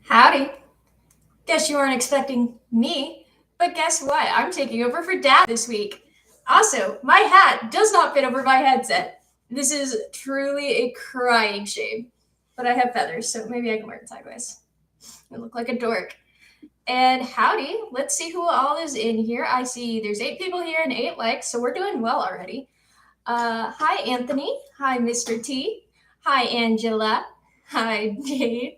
Howdy. Guess you weren't expecting me, but guess what? I'm taking over for Dad this week. Also, my hat does not fit over my headset. This is truly a crying shame, but I have feathers, so maybe I can wear it sideways. I look like a dork. And howdy, let's see who all is in here. I see there's 8 people here and 8 likes, so we're doing well already. Hi, Anthony. Hi, Mr. T. Hi, Angela. Hi, Jade.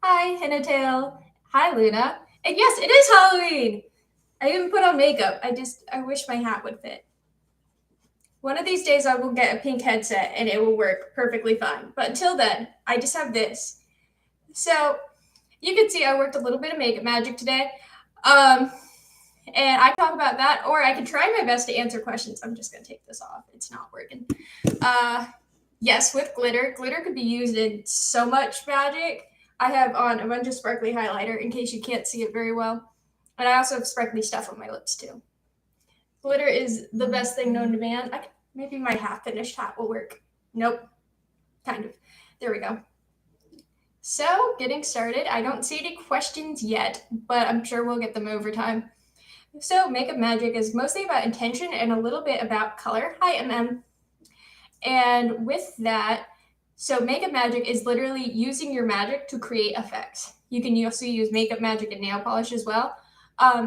Hi, Hinnatail. Hi, Luna. And yes, it is Halloween. I even put on makeup. I wish my hat would fit. One of these days I will get a pink headset and it will work perfectly fine. But until then, I just have this. So you can see I worked a little bit of makeup magic today. And I talk about that, or I can try my best to answer questions. I'm just gonna take this off. It's not working. Yes, with glitter. Glitter could be used in so much magic. I have on a bunch of sparkly highlighter in case you can't see it very well. And I also have sparkly stuff on my lips too. Glitter is the best thing known to man. Maybe my half-finished hat will work. Nope. Kind of. There we go. So, getting started. I don't see any questions yet, but I'm sure we'll get them over time. So, makeup magic is mostly about intention and a little bit about color. Hi, MM. And with that, so makeup magic is literally using your magic to create effects. You can also use makeup magic and nail polish as well.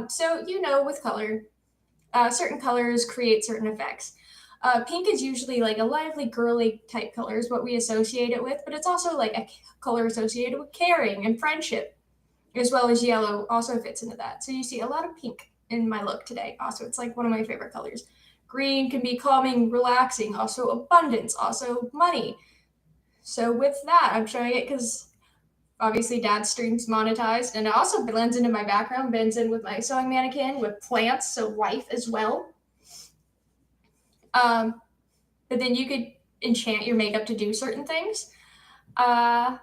So with color, certain colors create certain effects. Pink is usually like a lively, girly type color is what we associate it with, but it's also like a color associated with caring and friendship, as well as yellow also fits into that. So you see a lot of pink in my look today. Also, it's like one of my favorite colors. Green can be calming, relaxing, also abundance, also money. So with that, I'm showing it because obviously Dad's stream's monetized, and it also blends into my background, blends in with my sewing mannequin, with plants, so life as well. But then you could enchant your makeup to do certain things. Hi,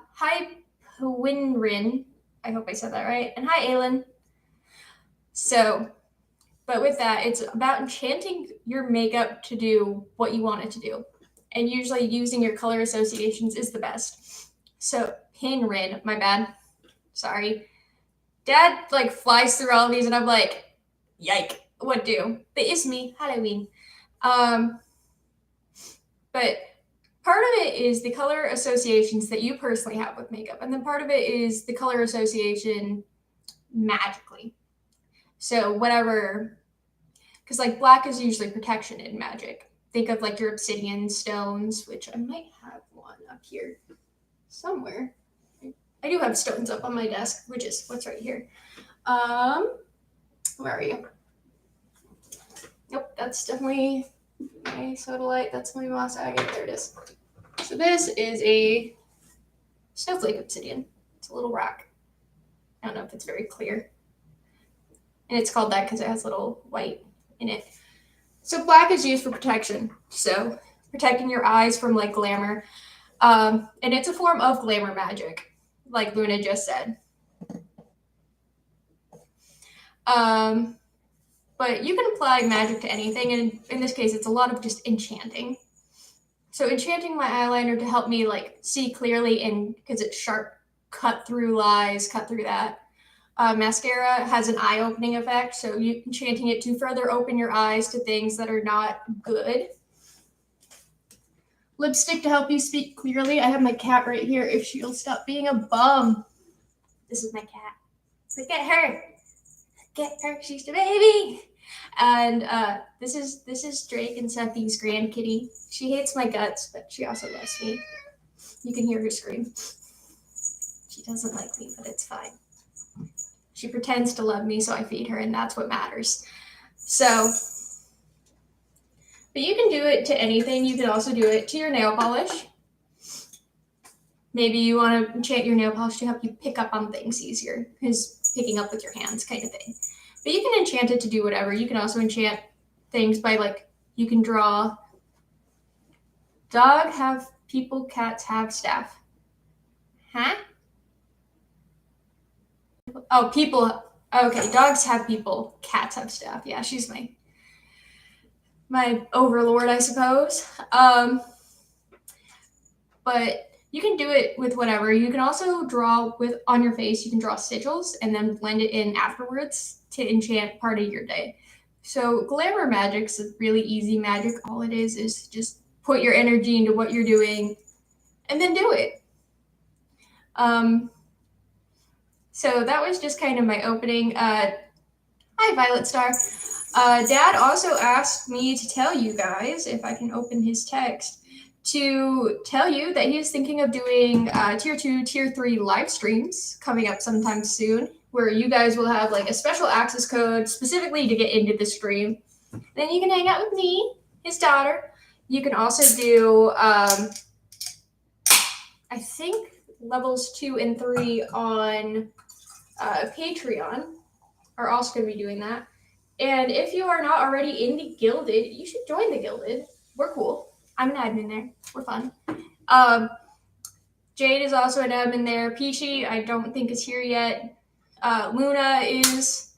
Winrin. I hope I said that right. And hi, Aylin. So, but with that, it's about enchanting your makeup to do what you want it to do. And usually using your color associations is the best. So, Pinrin, my bad. Sorry. Dad, flies through all of these, and I'm like, yike, what do? But it's me, Halloween. But part of it is the color associations that you personally have with makeup. And then part of it is the color association magically. So whatever, because black is usually protection in magic. Think of your obsidian stones, which I might have one up here somewhere. I do have stones up on my desk, which is what's right here. Where are you? Nope, that's definitely my sodalite. That's my moss agate. There it is. So this is a snowflake obsidian. It's a little rock. I don't know if it's very clear. And it's called that because it has little white in it. So black is used for protection. So protecting your eyes from glamour. And it's a form of glamour magic, like Luna just said. But you can apply magic to anything. And in this case, it's a lot of just enchanting. So enchanting my eyeliner to help me see clearly, and because it's sharp, cut through lies, cut through that. Mascara has an eye-opening effect, so you enchanting it to further open your eyes to things that are not good. Lipstick to help you speak clearly. I have my cat right here. If she'll stop being a bum. This is my cat. Look at her. Look at her. She's the baby. And this is Drake and Sethie's grand kitty. She hates my guts, but she also loves me. You can hear her scream. She doesn't like me, but it's fine. She pretends to love me, so I feed her, and that's what matters. So, but you can do it to anything. You can also do it to your nail polish. Maybe you want to enchant your nail polish to help you pick up on things easier, because picking up with your hands kind of thing. But you can enchant it to do whatever. You can also enchant things by you can draw. Dog have people, cats have staff. Huh? Oh, people. Okay, dogs have people, cats have staff. Yeah, she's my overlord, I suppose. But You can do it with whatever. You can also draw on your face. You can draw sigils and then blend it in afterwards to enchant part of your day. So glamour magic's a really easy magic. All it is just put your energy into what you're doing and then do it. So that was just kind of my opening. Hi, Violet Star. Dad also asked me to tell you guys, if I can open his text, to tell you that he is thinking of doing tier 2, tier 3 live streams coming up sometime soon, where you guys will have like a special access code specifically to get into the stream. Then you can hang out with me, his daughter. You can also do, I think, levels 2 and 3 on Patreon are also going to be doing that. And if you are not already in the Gilded, you should join the Gilded. We're cool. I'm an admin there. We're fun. Jade is also an admin there. Peachy, I don't think is here yet. Luna is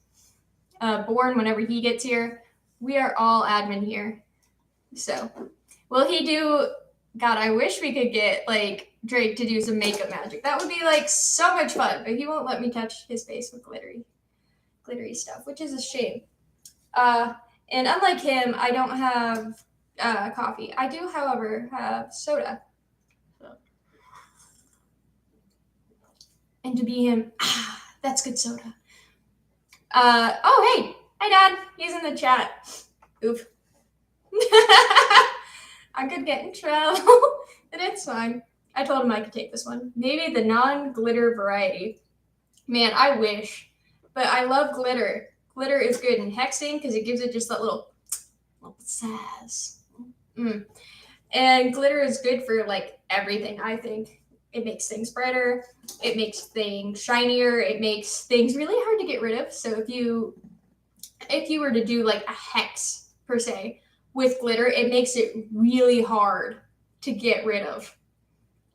born whenever he gets here. We are all admin here. So, will he do... God, I wish we could get, like, Drake to do some makeup magic. That would be, like, so much fun. But he won't let me touch his face with glittery stuff, which is a shame. And unlike him, I don't have coffee. I do, however, have soda. So. And to be him, that's good soda. Oh, hey. Hi, Dad. He's in the chat. Oof. I could get in trouble, and it's fine. I told him I could take this one. Maybe the non-glitter variety. Man, I wish. But I love glitter. Glitter is good in hexing because it gives it just that little sass. And glitter is good for like everything, I think. It makes things brighter. It makes things shinier. It makes things really hard to get rid of. So if you were to do like a hex per se with glitter, it makes it really hard to get rid of.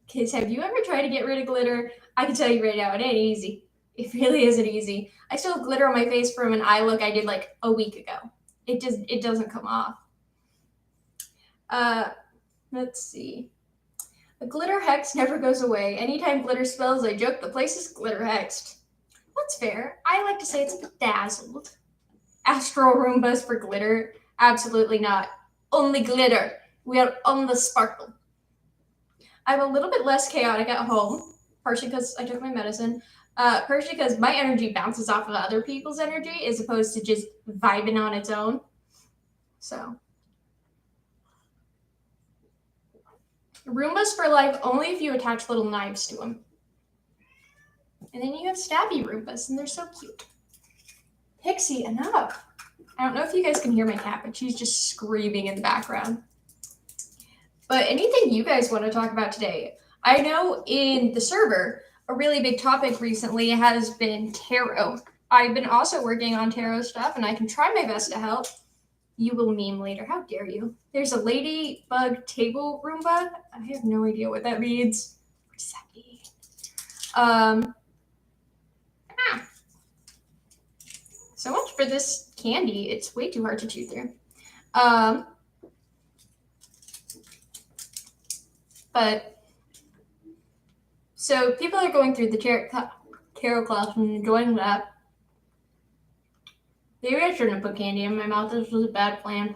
Because have you ever tried to get rid of glitter? I can tell you right now, it ain't easy. It really isn't easy. I still have glitter on my face from an eye look I did like a week ago. It doesn't come off. Let's see. A glitter hex never goes away. Anytime glitter spells, I joke the place is glitter hexed. That's fair. I like to say it's bedazzled. Astral Roombas for glitter? Absolutely not. Only glitter. We are on the sparkle. I'm a little bit less chaotic at home, partially because I took my medicine. Partially because my energy bounces off of other people's energy as opposed to just vibing on its own. So. Roombas for life only if you attach little knives to them. And then you have stabby Roombas, and they're so cute. Pixie, enough. I don't know if you guys can hear my cat, but she's just screaming in the background. But anything you guys want to talk about today? I know in the server, a really big topic recently has been tarot. I've been also working on tarot stuff, and I can try my best to help. You will meme later. How dare you? There's a ladybug table Roomba. I have no idea what that means. What does that mean? So much for this candy. It's way too hard to chew through. But so people are going through the tarot class and enjoying that. Maybe I shouldn't have put candy in my mouth. This was a bad plan.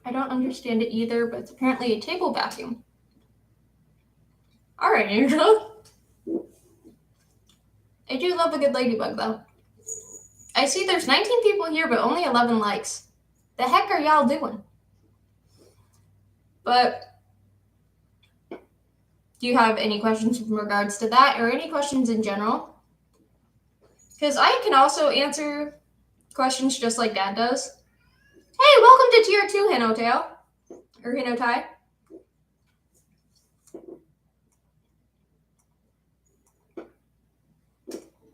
I don't understand it either, but it's apparently a table vacuum. All right, Angela. I do love a good ladybug, though. I see there's 19 people here, but only 11 likes. The heck are y'all doing? But do you have any questions in regards to that or any questions in general? Because I can also answer questions just like Dad does. Hey, welcome to Tier 2, Hinotail. Or Hinotai.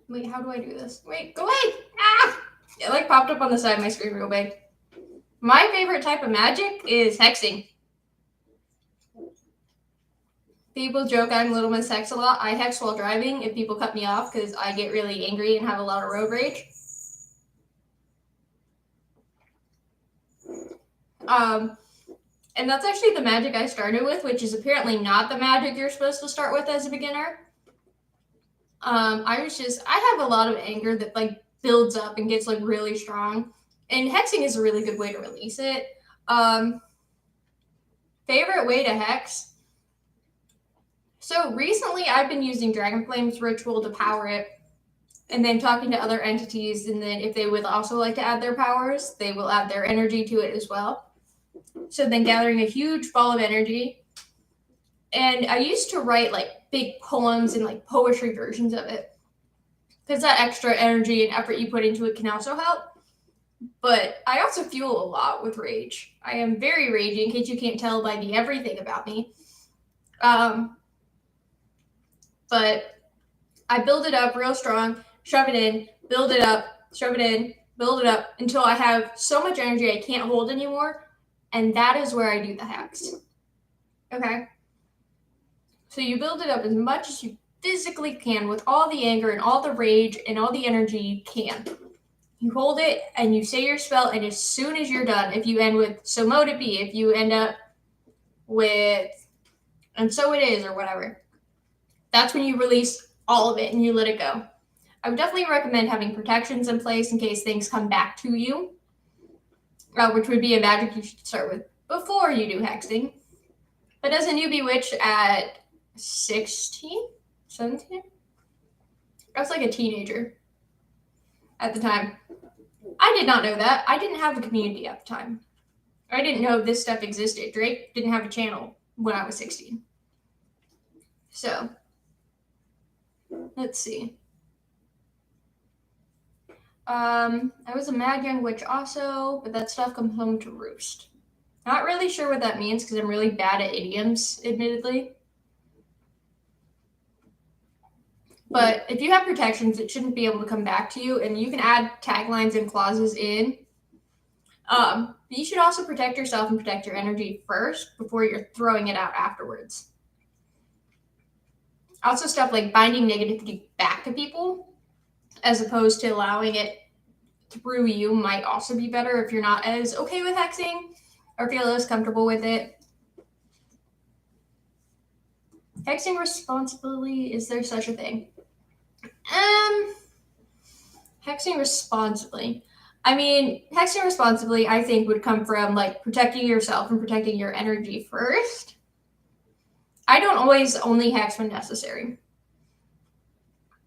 Wait, how do I do this? Wait, go away! Ah! It like popped up on the side of my screen real big. My favorite type of magic is hexing. People joke I'm Little Miss Hex a lot. I hex while driving if people cut me off because I get really angry and have a lot of road rage. And that's actually the magic I started with, which is apparently not the magic you're supposed to start with as a beginner. I have a lot of anger that like builds up and gets like really strong. And hexing is a really good way to release it. Favorite way to hex? So recently I've been using Dragon Flames Ritual to power it, and then talking to other entities, and then if they would also like to add their powers, they will add their energy to it as well. So then gathering a huge ball of energy. And I used to write like big poems and like poetry versions of it, because that extra energy and effort you put into it can also help. But I also fuel a lot with rage. I am very ragey, in case you can't tell by the everything about me. But I build it up real strong, shove it in, build it up, shove it in, build it up until I have so much energy I can't hold anymore. And that is where I do the hex. Okay? So you build it up as much as you physically can with all the anger and all the rage and all the energy you can. You hold it and you say your spell, and as soon as you're done, if you end with "so mote it be," if you end up with "and so it is" or whatever, that's when you release all of it and you let it go. I would definitely recommend having protections in place in case things come back to you, which would be a magic you should start with before you do hexing. But as a newbie witch at 16, 17, I was like a teenager at the time. I did not know that. I didn't have a community at the time. I didn't know this stuff existed. Drake didn't have a channel when I was 16. So, let's see. I was a mad young witch also, but that stuff comes home to roost. Not really sure what that means because I'm really bad at idioms, admittedly. But if you have protections, it shouldn't be able to come back to you, and you can add taglines and clauses in. You should also protect yourself and protect your energy first before you're throwing it out afterwards. Also, stuff like binding negativity back to people as opposed to allowing it through you might also be better if you're not as okay with hexing or feel less comfortable with it. Hexing responsibly, is there such a thing? Hexing responsibly. I mean, hexing responsibly, I think, would come from like protecting yourself and protecting your energy first. I don't always only hex when necessary.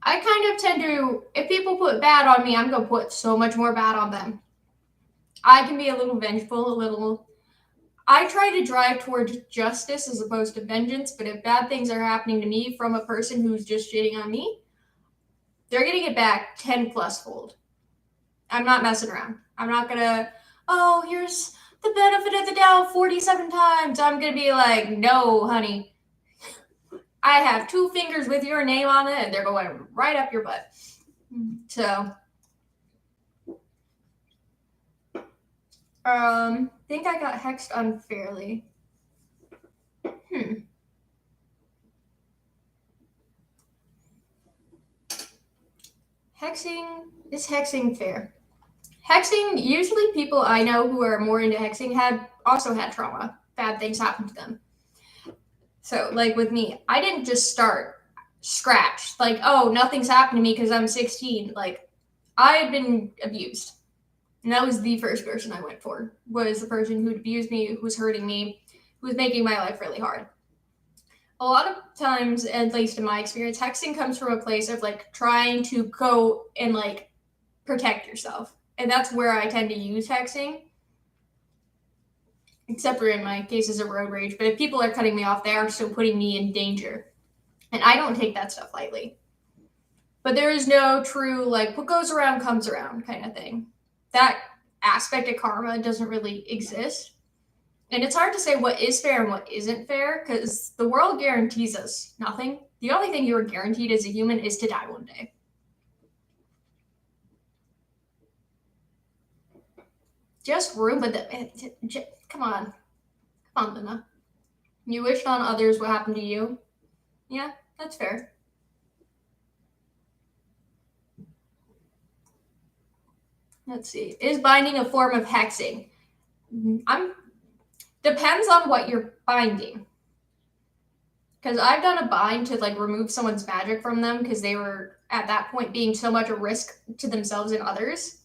I kind of tend to, if people put bad on me, I'm going to put so much more bad on them. I can be a little vengeful, I try to drive towards justice as opposed to vengeance, but if bad things are happening to me from a person who's just shitting on me, they're getting it back 10 plus fold. I'm not messing around. I'm not going to, oh, here's the benefit of the doubt 47 times. I'm going to be like, no, honey. I have 2 fingers with your name on it, and they're going right up your butt. So, think I got hexed unfairly. Hexing, is hexing fair? Hexing, usually people I know who are more into hexing also had trauma. Bad things happened to them. So, like with me, I didn't just start scratch. Like, oh, nothing's happened to me because I'm 16. Like, I had been abused. And that was the first person I went for, was the person who abused me, who was hurting me, who was making my life really hard. A lot of times, at least in my experience, hexing comes from a place of like trying to go and like protect yourself. And that's where I tend to use hexing. Except for in my cases of road rage. But if people are cutting me off, they are still putting me in danger. And I don't take that stuff lightly. But there is no true, like, what goes around comes around kind of thing. That aspect of karma doesn't really exist. And it's hard to say what is fair and what isn't fair, because the world guarantees us nothing. The only thing you are guaranteed as a human is to die one day. Just Roomba, come on, Luna. You wished on others what happened to you. Yeah, that's fair. Let's see. Is binding a form of hexing? Depends on what you're binding. Because I've done a bind to like remove someone's magic from them because they were at that point being so much a risk to themselves and others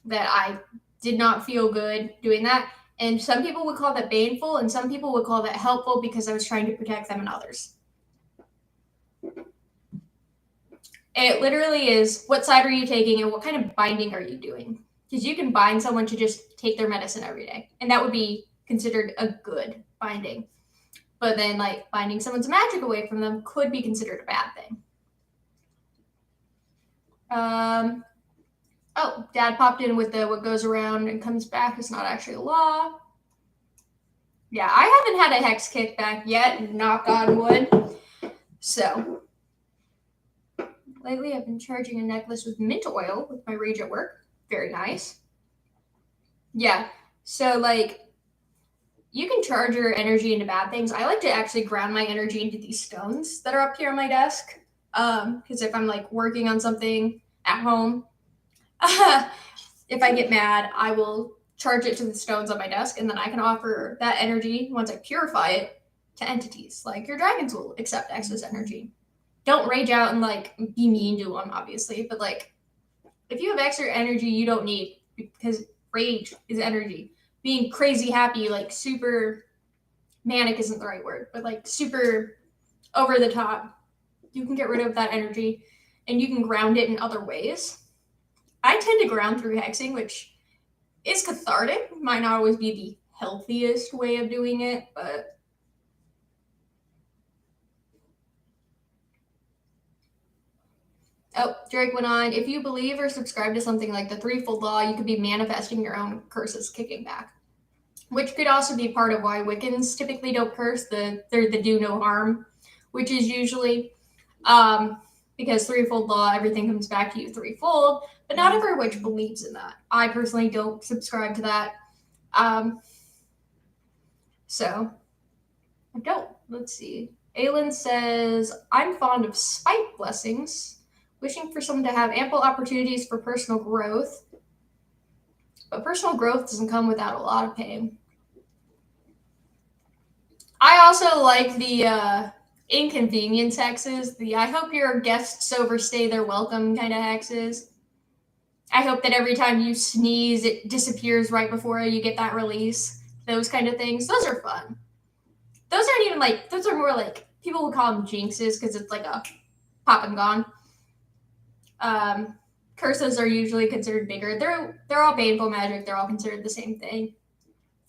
that I did not feel good doing that. And some people would call that baneful, and some people would call that helpful because I was trying to protect them and others. It literally is, what side are you taking and what kind of binding are you doing? Because you can bind someone to just take their medicine every day, and that would be considered a good binding. But then, like, binding someone's magic away from them could be considered a bad thing. Oh, Dad popped in with the what goes around and comes back is not actually a law. Yeah, I haven't had a hex kickback yet, knock on wood. So, lately I've been charging a necklace with mint oil with my rage at work. Very nice. Yeah, so, like, you can charge your energy into bad things. I like to actually ground my energy into these stones that are up here on my desk. Because if I'm like working on something at home, if I get mad, I will charge it to the stones on my desk, and then I can offer that energy once I purify it to entities. Like your dragons will accept excess energy. Don't rage out and like be mean to them, obviously, but like if you have extra energy you don't need, because rage is energy. Being crazy happy, like super manic isn't the right word, but like super over the top, you can get rid of that energy and you can ground it in other ways. I tend to ground through hexing, which is cathartic. Might not always be the healthiest way of doing it, but oh, Drake went on, if you believe or subscribe to something like the threefold law, you could be manifesting your own curses kicking back. Which could also be part of why Wiccans typically don't curse. They're the do no harm, which is usually because threefold law, everything comes back to you threefold, but not every witch believes in that. I personally don't subscribe to that. So I don't. Let's see. Aylin says, I'm fond of spite blessings, wishing for someone to have ample opportunities for personal growth. But personal growth doesn't come without a lot of pain. I also like the inconvenience hexes, the I hope your guests overstay their welcome kind of hexes. I hope that every time you sneeze, it disappears right before you get that release. Those kind of things. Those are fun. Those aren't even like, those are more like, people would call them jinxes because it's like a pop and gone. Curses are usually considered bigger. They're all baneful magic. They're all considered the same thing.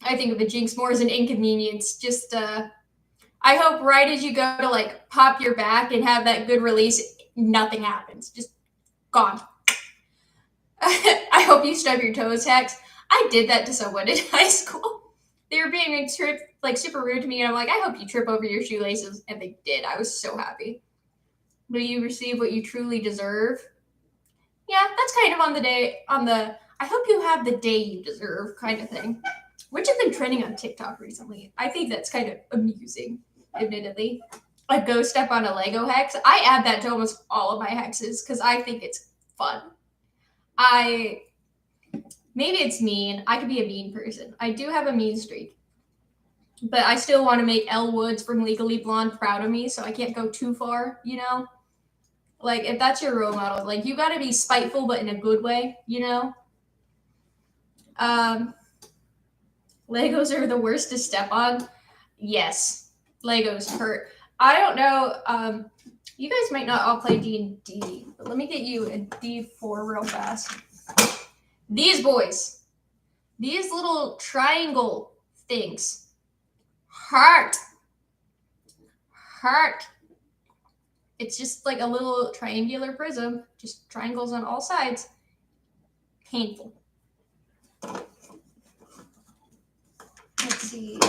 I think of a jinx more as an inconvenience. Just, I hope right as you go to like pop your back and have that good release, nothing happens. Just gone. I hope you stub your toes, hex. I did that to someone in high school. They were being like super rude to me, and I'm like, I hope you trip over your shoelaces, and they did. I was so happy. Will you receive what you truly deserve? Yeah, that's kind of on the I hope you have the day you deserve kind of thing, which has been trending on TikTok recently. I think that's kind of amusing, admittedly. A go step on a Lego hex. I add that to almost all of my hexes because I think it's fun. Maybe it's mean. I could be a mean person. I do have a mean streak. But I still want to make Elle Woods from Legally Blonde proud of me, so I can't go too far, you know? Like, if that's your role model, like, you gotta be spiteful, but in a good way, you know? Legos are the worst to step on. Yes, Legos hurt. I don't know. You guys might not all play D&D, but let me get you a D4 real fast. These boys, these little triangle things, hurt. It's just like a little triangular prism, just triangles on all sides. Painful. Let's see.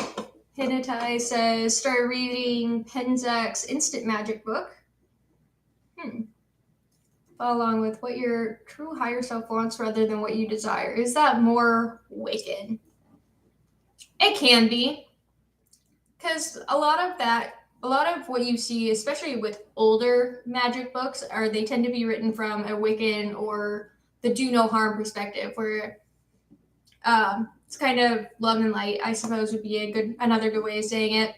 Hinatai says, start reading Pencak's Instant Magic book. Follow along with what your true higher self wants rather than what you desire. Is that more Wiccan? It can be. Because a lot of what you see, especially with older magic books, they tend to be written from a Wiccan or the do no harm perspective, where It's kind of love and light, I suppose, would be another good way of saying it.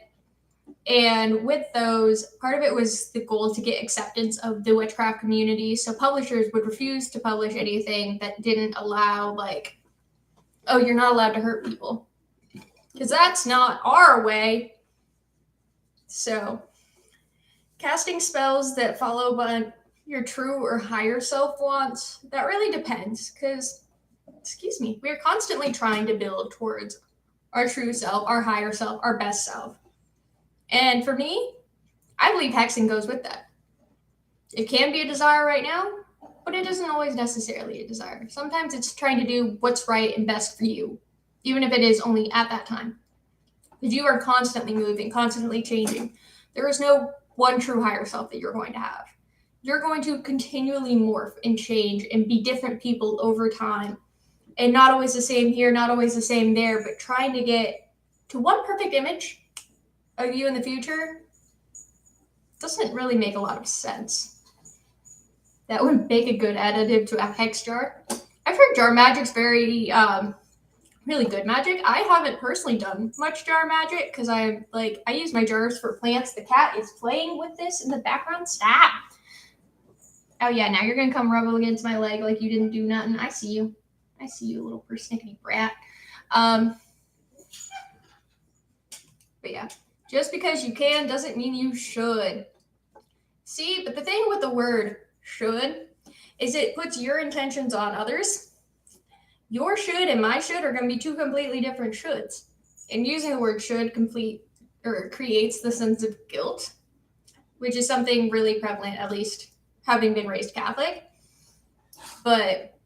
And with those, part of it was the goal to get acceptance of the witchcraft community. So publishers would refuse to publish anything that didn't allow, like, oh, you're not allowed to hurt people, because that's not our way. So casting spells that follow what your true or higher self wants, that really depends, because, excuse me, we're constantly trying to build towards our true self, our higher self, our best self. And for me, I believe hexing goes with that. It can be a desire right now, but it isn't always necessarily a desire. Sometimes it's trying to do what's right and best for you, even if it is only at that time. Because you are constantly moving, constantly changing. There is no one true higher self that you're going to have. You're going to continually morph and change and be different people over time. And not always the same here, not always the same there, but trying to get to one perfect image of you in the future doesn't really make a lot of sense. That would make a good additive to a hex jar. I've heard jar magic's very really good magic. I haven't personally done much jar magic because I use my jars for plants. The cat is playing with this in the background. Stop. Oh yeah, now you're gonna come rub against my leg like you didn't do nothing. I see you. I see you, little persnickety brat. But yeah. Just because you can doesn't mean you should. See, but the thing with the word should is it puts your intentions on others. Your should and my should are going to be two completely different shoulds. And using the word should creates the sense of guilt, which is something really prevalent, at least having been raised Catholic. But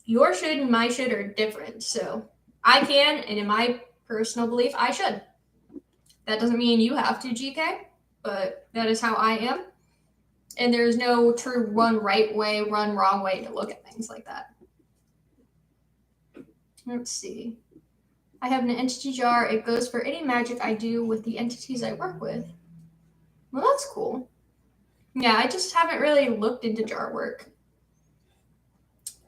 your should and my should are different. So I can, and in my personal belief, I should. That doesn't mean you have to, GK, but that is how I am. And there's no true one right way, one wrong way to look at things like that. Let's see. I have an entity jar. It goes for any magic I do with the entities I work with. Well, that's cool. Yeah, I just haven't really looked into jar work.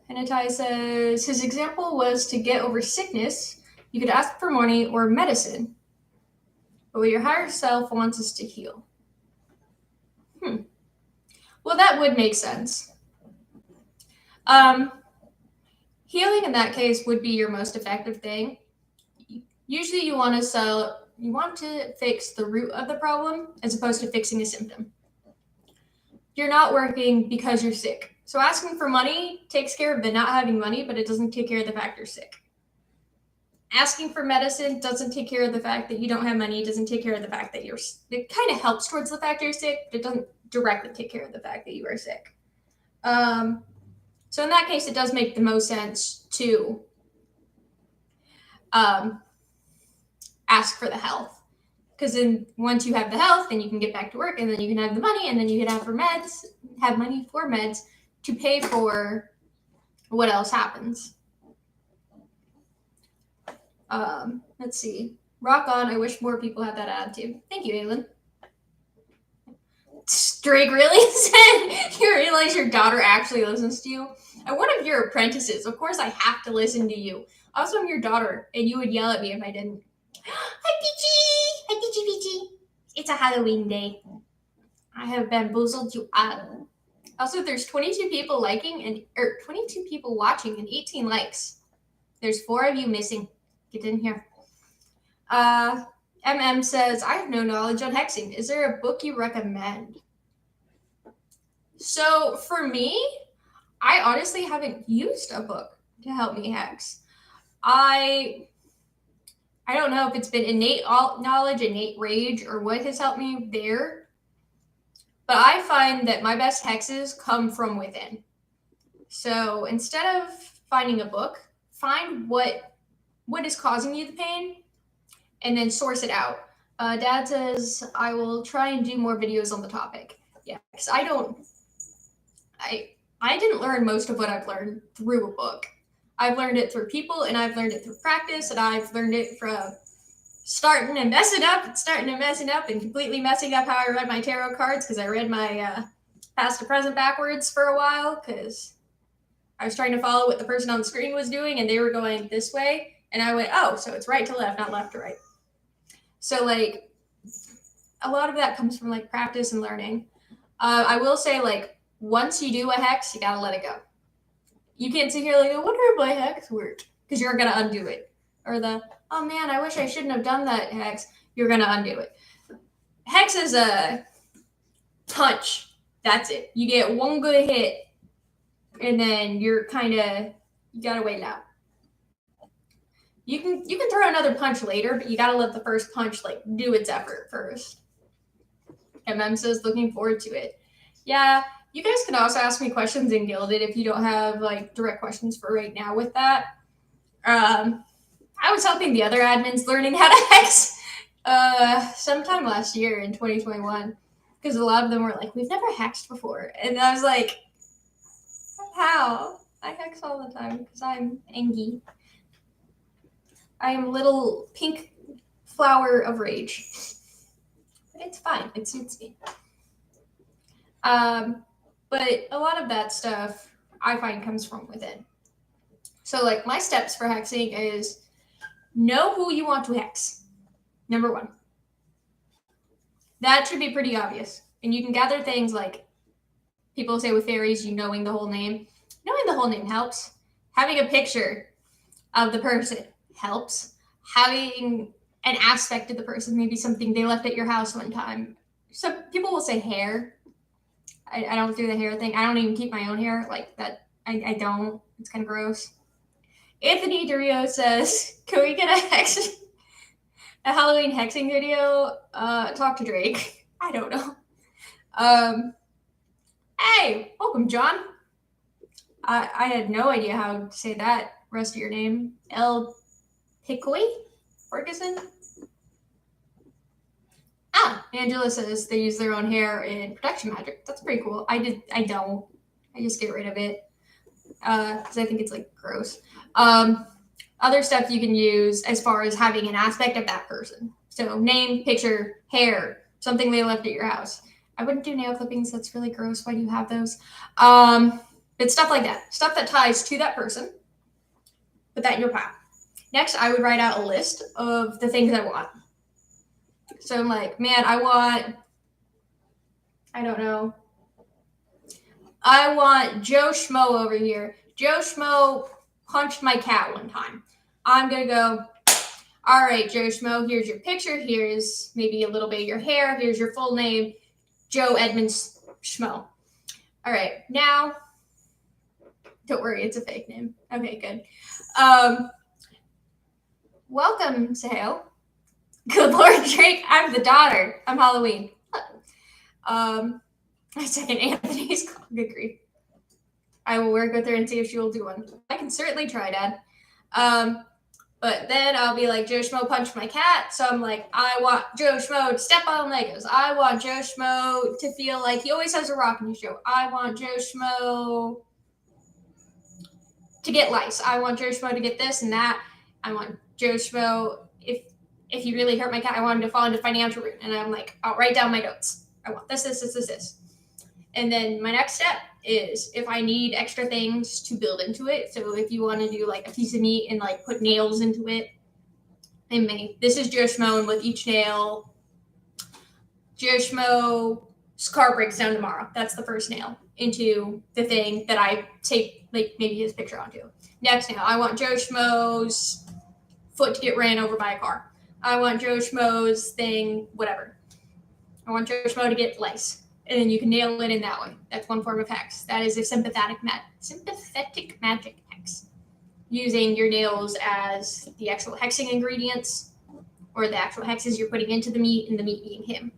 Henitai says, his example was to get over sickness. You could ask for money or medicine. But what your higher self wants is to heal. Well, that would make sense. Healing in that case would be your most effective thing. Usually you want to fix the root of the problem as opposed to fixing a symptom. You're not working because you're sick. So asking for money takes care of the not having money, but it doesn't take care of the fact you're sick. Asking for medicine doesn't take care of the fact that you don't have money. It doesn't take care of the fact that it kind of helps towards the fact you're sick, but it doesn't directly take care of the fact that you are sick. So in that case, it does make the most sense to ask for the health. Because then once you have the health, then you can get back to work, and then you can have the money, and then you can have money for meds to pay for what else happens. Let's see. Rock on. I wish more people had that attitude. Thank you, Aylin. Drake really said you realize your daughter actually listens to you? I'm one of your apprentices. Of course I have to listen to you. Also, I'm your daughter, and you would yell at me if I didn't. Hi, Peachy! Hi, Peachy. It's a Halloween day. I have bamboozled you out. Also, there's 22 people 22 people watching and 18 likes. There's 4 of you missing. Get in here. MM says, I have no knowledge on hexing. Is there a book you recommend? So for me, I honestly haven't used a book to help me hex. I don't know if it's been innate knowledge, innate rage, or what has helped me there. But I find that my best hexes come from within. So instead of finding a book, find what is causing you the pain, and then source it out. Dad says, I will try and do more videos on the topic. Yeah, because I didn't learn most of what I've learned through a book. I've learned it through people, and I've learned it through practice, and I've learned it from starting and messing up, and completely messing up how I read my tarot cards, because I read my past to present backwards for a while, because I was trying to follow what the person on the screen was doing, and they were going this way, and I went, oh, so it's right to left, not left to right. So like a lot of that comes from like practice and learning. I will say, like, once you do a hex, you gotta let it go. You can't sit here like, I wonder if my hex worked, because you're gonna undo it. Or the, oh man, I wish I shouldn't have done that hex. You're gonna undo it. Hex is a punch. That's it. You get one good hit, and then you're kind of, you gotta wait it out. You can throw another punch later, but you gotta let the first punch like do its effort first. MM says, looking forward to it. Yeah, you guys can also ask me questions in Gilded if you don't have like direct questions for right now with that. I was helping the other admins learning how to hex sometime last year in 2021, because a lot of them were like, we've never hexed before. And I was like, how? I hex all the time because I'm Angie. I am a little pink flower of rage. But it's fine. It suits me. But a lot of that stuff I find comes from within. So like my steps for hexing is know who you want to hex. Number one. That should be pretty obvious. And you can gather things like people say with fairies, you knowing the whole name. Knowing the whole name helps. Having a picture of the person helps. Having an aspect of the person, maybe something they left at your house one time. Some people will say hair. I don't do the hair thing. I don't even keep my own hair like that. I don't. It's kind of gross. Anthony Dario says, can we get a Halloween hexing video? Talk to Drake. I don't know. Hey, welcome, John. I had no idea how to say that rest of your name. El Picoy Ferguson? Angela says they use their own hair in protection magic. That's pretty cool. I don't. I just get rid of it. Because I think it's like gross. Other stuff you can use as far as having an aspect of that person. So name, picture, hair, something they left at your house. I wouldn't do nail clippings. That's really gross. Why do you have those? But stuff like that. Stuff that ties to that person. Put that in your pile. Next, I would write out a list of the things I want. So I'm like, man, I want Joe Schmo over here. Joe Schmo punched my cat one time. I'm going to go, all right, Joe Schmo, here's your picture. Here's maybe a little bit of your hair. Here's your full name, Joe Edmund Schmo. All right, now, don't worry, it's a fake name. Okay, good. Welcome, Sahel. Good Lord, Drake, I'm the daughter. I'm Halloween. I second Anthony's call. Good grief. I will work with her and see if she will do one. I can certainly try, Dad. But then I'll be like, Joe Schmo punched my cat. So I'm like, I want Joe Schmo to step on Legos. I want Joe Schmo to feel like he always has a rock in his show. I want Joe Schmo to get lice. I want Joe Schmo to get this and that. I want Joe Schmo, if he really hurt my cat, I want him to fall into financial ruin. And I'm like, I'll write down my notes. I want this. And then my next step is if I need extra things to build into it. So if you want to do like a piece of meat and like put nails into it, and this is Joe Schmo, and with each nail, Joe Schmo's car breaks down tomorrow. That's the first nail into the thing that I take like maybe his picture onto. Next nail, I want Joe Schmo's foot to get ran over by a car. I want Joe Schmo's thing, whatever. I want Joe Schmo to get lice. And then you can nail it in that way. That's one form of hex. That is a sympathetic magic hex. Using your nails as the actual hexing ingredients, or the actual hexes you're putting into the meat, and the meat being him.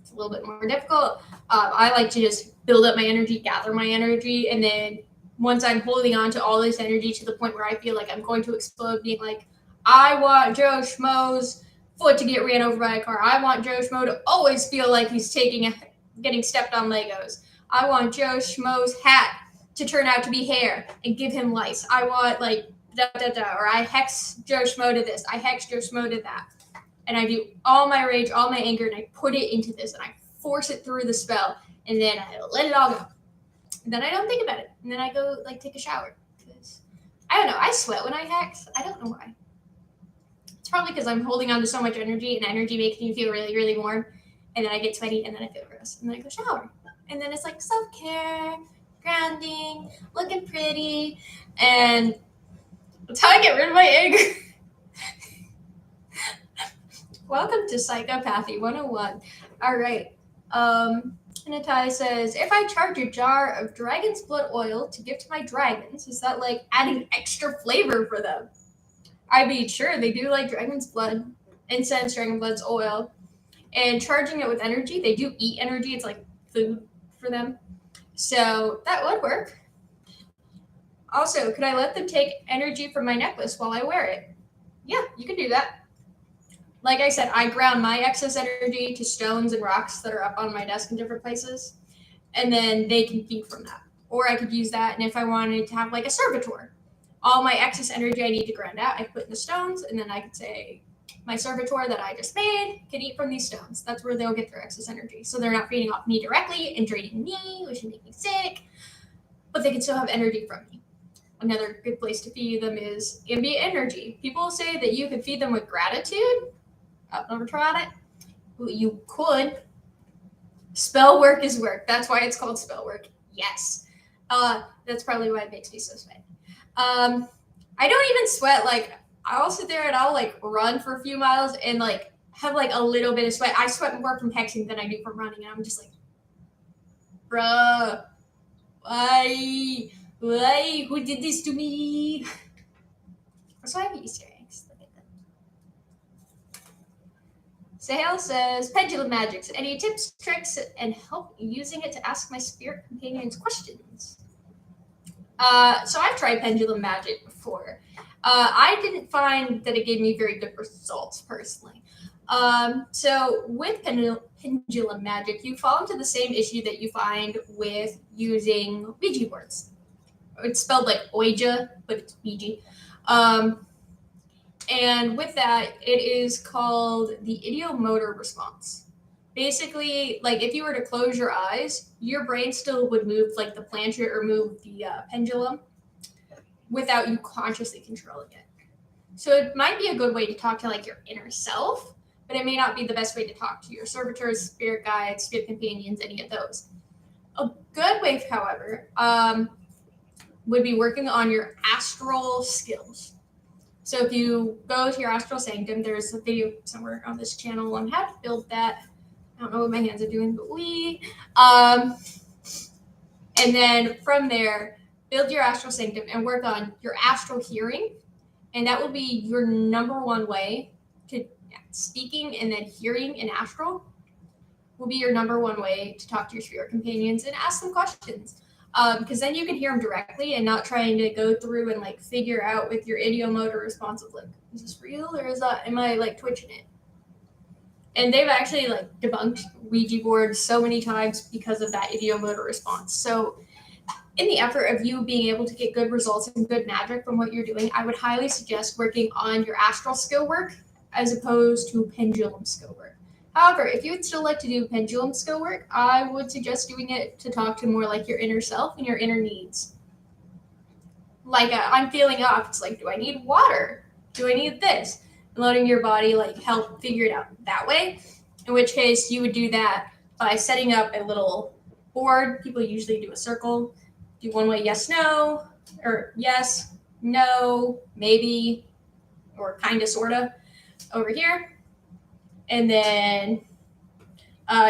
It's a little bit more difficult. I like to just build up my energy, gather my energy, and then once I'm holding on to all this energy to the point where I feel like I'm going to explode, being like, I want Joe Schmo's foot to get ran over by a car. I want Joe Schmo to always feel like he's getting stepped on Legos. I want Joe Schmo's hat to turn out to be hair and give him lice. I want like or I hex Joe Schmo to this. I hex Joe Schmo to that. And I do all my rage, all my anger, and I put it into this, and I force it through the spell, and then I let it all go. And then I don't think about it. And then I go like take a shower. Because I don't know. I sweat when I hex. I don't know why. It's probably because I'm holding on to so much energy, and energy makes me feel really, really warm. And then I get sweaty, and then I feel gross. And then I go shower. And then it's like self-care, grounding, looking pretty. And that's how I get rid of my anger. Welcome to Psychopathy 101. All right. Natai says, if I charge a jar of dragon's blood oil to give to my dragons, is that like adding extra flavor for them? I mean, sure, they do like dragon's blood, incense, dragon blood's oil, and charging it with energy. They do eat energy. It's like food for them. So that would work. Also, could I let them take energy from my necklace while I wear it? Yeah, you can do that. Like I said, I ground my excess energy to stones and rocks that are up on my desk in different places, and then they can feed from that. Or I could use that, and if I wanted to have like a servitor, all my excess energy I need to ground out, I put in the stones, and then I could say, my servitor that I just made can eat from these stones. That's where they'll get their excess energy. So they're not feeding off me directly and draining me, which would make me sick, but they can still have energy from me. Another good place to feed them is ambient energy. People say that you could feed them with gratitude. I've never tried it. You could. Spell work is work. That's why it's called spell work. Yes. That's probably why it makes me so sweaty. I don't even sweat. Like, I'll sit there and I'll like run for a few miles and like have like a little bit of sweat. I sweat more from hexing than I do from running. And I'm just like, bruh, why? Who did this to me? So I have Easter eggs. Look at them. Sahel says, pendulum magics. Any tips, tricks, and help using it to ask my spirit companions questions? So I've tried pendulum magic before. I didn't find that it gave me very good results personally. So with pendulum magic, you fall into the same issue that you find with using Ouija boards. It's spelled like Ouija, but it's Ouija. And with that, it is called the ideomotor response. Basically, like if you were to close your eyes, your brain still would move like the planchet or move the pendulum without you consciously controlling it. So it might be a good way to talk to like your inner self, but it may not be the best way to talk to your servitors, spirit guides, spirit companions, any of those. A good way, however, would be working on your astral skills. So if you go to your astral sanctum, there's a video somewhere on this channel on how to build that. I don't know what my hands are doing, but and then from there, build your astral sanctum and work on your astral hearing. And that will be your number one way to speaking, and then hearing in astral will be your number one way to talk to your spirit companions and ask them questions. Because then you can hear them directly and not trying to go through and like figure out with your ideomotor response of like, is this real or am I like twitching it? And they've actually like debunked Ouija boards so many times because of that ideomotor response. So in the effort of you being able to get good results and good magic from what you're doing, I would highly suggest working on your astral skill work as opposed to pendulum skill work. However, if you would still like to do pendulum skill work, I would suggest doing it to talk to more like your inner self and your inner needs. Like I'm feeling off. It's like, do I need water? Do I need this? And letting your body like help figure it out that way. In which case you would do that by setting up a little board. People usually do a circle. Do one way, yes, no, or yes, no, maybe, or kind of, sort of, over here. And then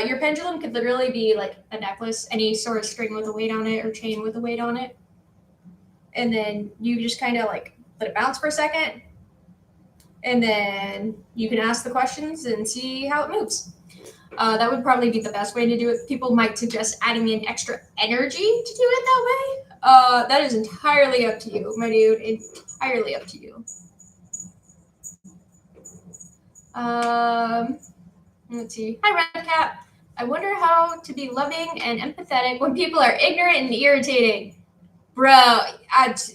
your pendulum could literally be like a necklace, any sort of string with a weight on it or chain with a weight on it. And then you just kind of like let it bounce for a second. And then you can ask the questions and see how it moves. That would probably be the best way to do it. People might suggest adding in extra energy to do it that way. That is entirely up to you, my dude. Entirely up to you. Let's see. Hi, Red Cap. I wonder how to be loving and empathetic when people are ignorant and irritating. Bro,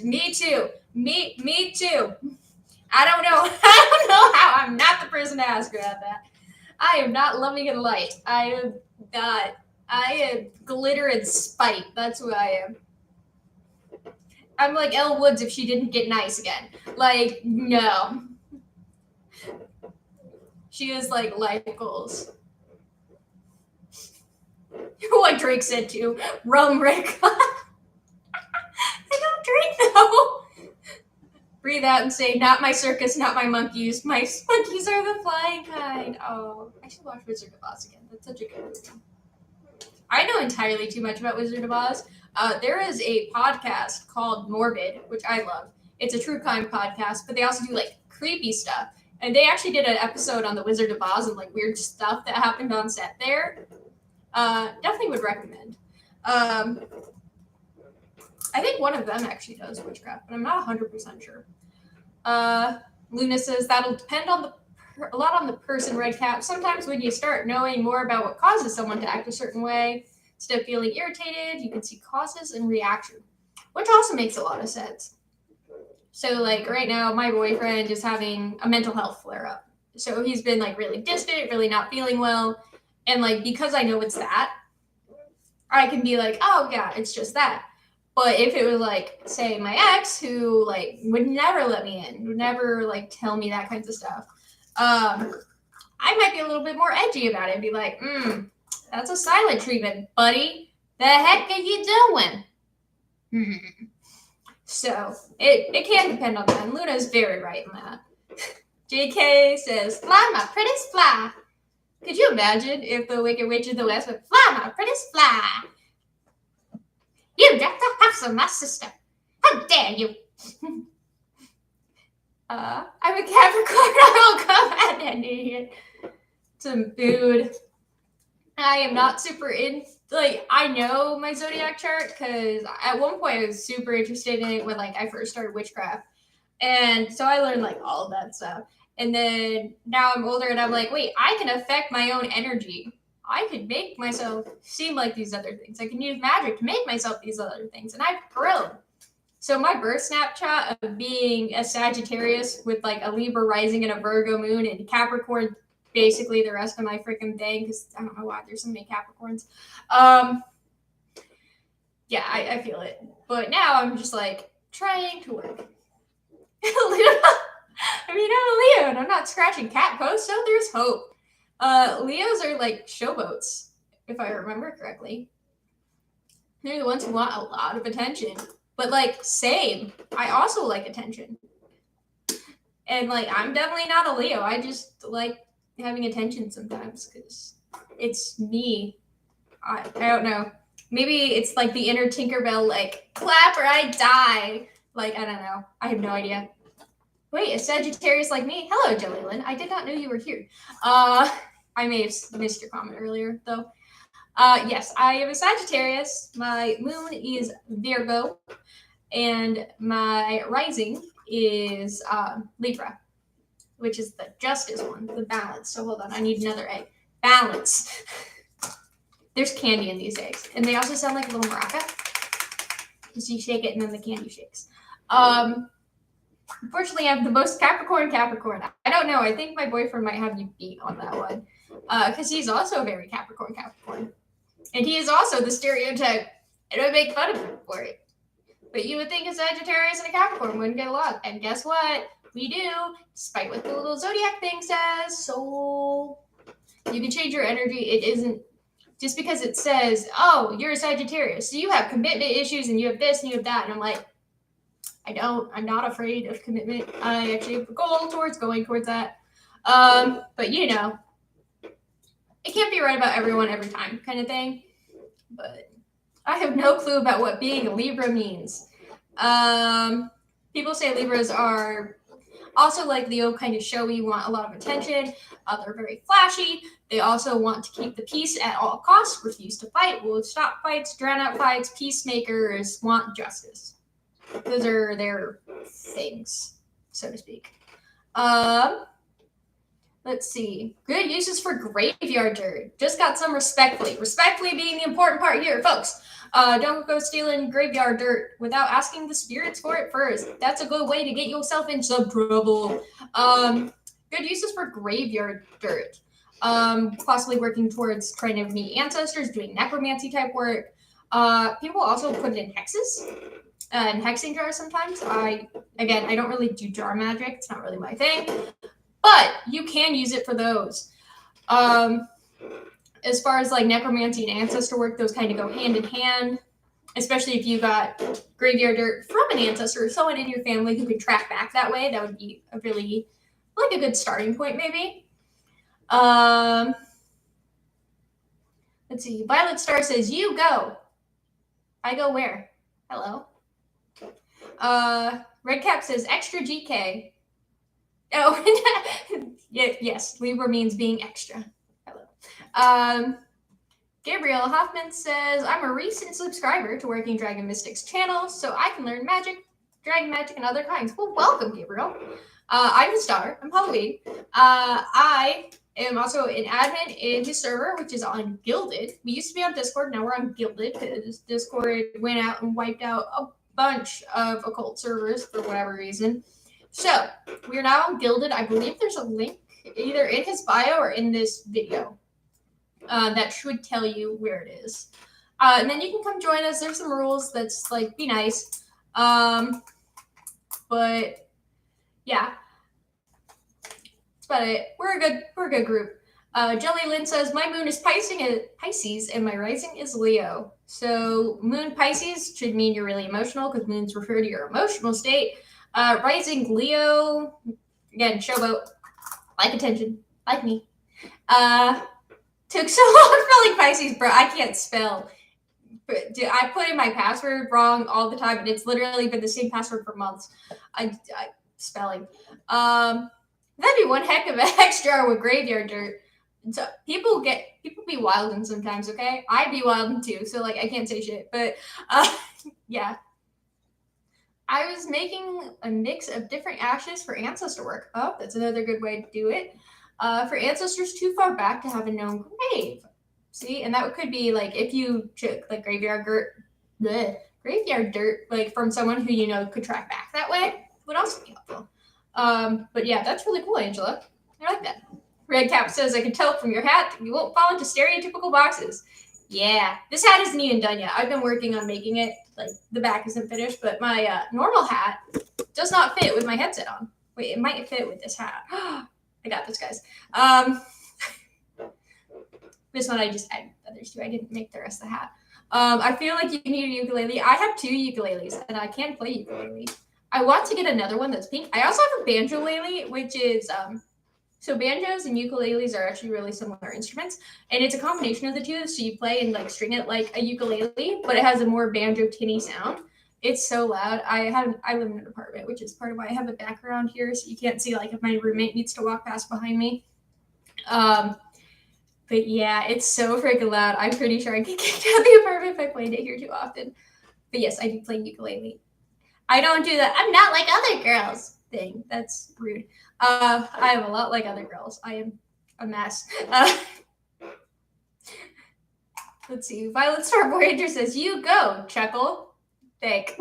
me too. Me too. I don't know. I don't know how. I'm not the person to ask about that. I am not loving and light. I am not. I am glitter and spite. That's who I am. I'm like Elle Woods if she didn't get nice again. Like, no. She has like life goals. What Drake said too. Rum Rick. I don't drink though. Breathe out and say, not my circus, not my monkeys. My monkeys are the flying kind. Oh, I should watch Wizard of Oz again. That's such a good movie. I know entirely too much about Wizard of Oz. There is a podcast called Morbid, which I love. It's a true crime podcast, but they also do like creepy stuff. And they actually did an episode on the Wizard of Oz and like weird stuff that happened on set there. Definitely would recommend. I think one of them actually does Witchcraft, but I'm not 100% sure. Luna says that'll depend on a lot on the person, Red Cap. Sometimes when you start knowing more about what causes someone to act a certain way, instead of feeling irritated, you can see causes and reaction, which also makes a lot of sense. So like right now, my boyfriend is having a mental health flare-up. So he's been like really distant, really not feeling well. And like, because I know it's that, I can be like, oh yeah, it's just that. But if it was like, say, my ex who like would never let me in, would never like tell me that kinds of stuff, I might be a little bit more edgy about it and be like, that's a silent treatment, buddy. The heck are you doing? So it can depend on that. And Luna's very right in that. JK says, fly my prettiest fly. Could you imagine if the Wicked Witch of the West went, fly my prettiest fly? You got the house of my sister. How dare you? I'm a Capricorn. I will come at that idiot. Some food. I am not super in. Like, I know my zodiac chart because at one point I was super interested in it when like I first started Witchcraft, and so I learned like all of that stuff. And then now I'm older and I'm like, wait, I can affect my own energy. I could make myself seem like these other things. I can use magic to make myself these other things. And I've grown. So my birth snapshot of being a Sagittarius with like a Libra rising and a Virgo moon and Capricorn basically the rest of my freaking thing, because I don't know why there's so many Capricorns. Yeah, I feel it. But now I'm just like trying to work. I mean, I'm a Leo and I'm not scratching cat posts, so there's hope. Leos are like showboats, if I remember correctly. They're the ones who want a lot of attention. But like, same. I also like attention. And like, I'm definitely not a Leo. I just like having attention sometimes because it's me. I don't know. Maybe it's like the inner Tinkerbell, like, clap or I die. Like, I don't know. I have no idea. Wait, a Sagittarius like me? Hello, Jolylyn. I did not know you were here. I may have missed your comment earlier, though. Yes, I am a Sagittarius. My moon is Virgo, and my rising is Libra, which is the justice one, the balance. So hold on, I need another egg. Balance. There's candy in these eggs, and they also sound like a little maraca. Because you shake it, and then the candy shakes. Unfortunately, I have the most Capricorn. I don't know. I think my boyfriend might have you beat on that one. Because he's also very Capricorn. And he is also the stereotype. And I make fun of him for it. But you would think a Sagittarius and a Capricorn wouldn't get along. And guess what? We do, despite what the little zodiac thing says. So you can change your energy. It isn't just because it says, oh, you're a Sagittarius. So you have commitment issues and you have this and you have that. And I'm like, I'm not afraid of commitment. I actually have a goal towards going towards that. But you know, it can't be right about everyone every time kind of thing. But I have no clue about what being a Libra means. People say Libras are also like Leo, kind of showy, want a lot of attention. They're very flashy. They also want to keep the peace at all costs, refuse to fight, will stop fights, drown out fights, peacemakers, want justice. Those are their things, so to speak. Let's see. Good uses for graveyard dirt. Just got some respectfully. Respectfully being the important part here, folks. Don't go stealing graveyard dirt without asking the spirits for it first. That's a good way to get yourself in some trouble. Good uses for graveyard dirt. possibly working towards trying to meet ancestors, doing necromancy type work. People also put it in hexes and hexing jars sometimes. I don't really do jar magic. It's not really my thing, but you can use it for those. As far as like necromancy and ancestor work, those kind of go hand in hand, especially if you got graveyard dirt from an ancestor or someone in your family who can track back that way. That would be a really like a good starting point, maybe. Let's see. Violet Star says, "You go." I go where? Hello. Redcap says, "Extra GK." Oh, yes. Libra means being extra. Hello. Gabriel Hoffman says, "I'm a recent subscriber to Working Dragon Mystics channel, so I can learn magic, dragon magic, and other kinds." Well, welcome, Gabriel. I'm his daughter. I'm Halloween. I am also an admin in his server, which is on Gilded. We used to be on Discord. Now we're on Gilded because Discord went out and wiped out a bunch of occult servers for whatever reason. So we're now on Gilded. I believe there's a link either in his bio or in this video that should tell you where it is. And then you can come join us. There's some rules that's like, be nice. But yeah, that's about it. We're a good group. Jelly Lynn says, "My moon is Pisces and my rising is Leo." So moon Pisces should mean you're really emotional because moons refer to your emotional state. Rising Leo, again, showboat, like attention, like me. Took so long spelling Pisces, bro. I can't spell. But I put in my password wrong all the time, and it's literally been the same password for months. Spelling. That'd be one heck of an extra with graveyard dirt. So people be wildin' sometimes, okay? I be wildin' too, so like I can't say shit. But yeah. I was making a mix of different ashes for ancestor work. Oh, that's another good way to do it. For ancestors too far back to have a known grave. See, and that could be like if you took like graveyard dirt, like from someone who you know could track back that way, would also be helpful. But yeah, that's really cool, Angela. I like that. Red Cap says, "I can tell from your hat you won't fall into stereotypical boxes." Yeah, this hat isn't even done yet. I've been working on making it. Like the back isn't finished, but my normal hat does not fit with my headset on. Wait, it might fit with this hat. I got this, guys. This one I just added others to. I didn't make the rest of the hat. I feel like you need a ukulele. I have 2 ukuleles, and I can play ukulele. I want to get another one that's pink. I also have a banjo-lele, which is so banjos and ukuleles are actually really similar instruments, and it's a combination of the two. So you play and like string it like a ukulele, but it has a more banjo tinny sound. It's so loud. I live in an apartment, which is part of why I have a background here, so you can't see like if my roommate needs to walk past behind me. But yeah, it's so freaking loud. I'm pretty sure I get kicked out of the apartment if I played it here too often. But yes, I do play ukulele. I don't do that. I'm not like other girls thing. That's rude. I am a lot like other girls. I am a mess. Let's see. Violet Star Voyager says, "You go, Chuckle." Thank.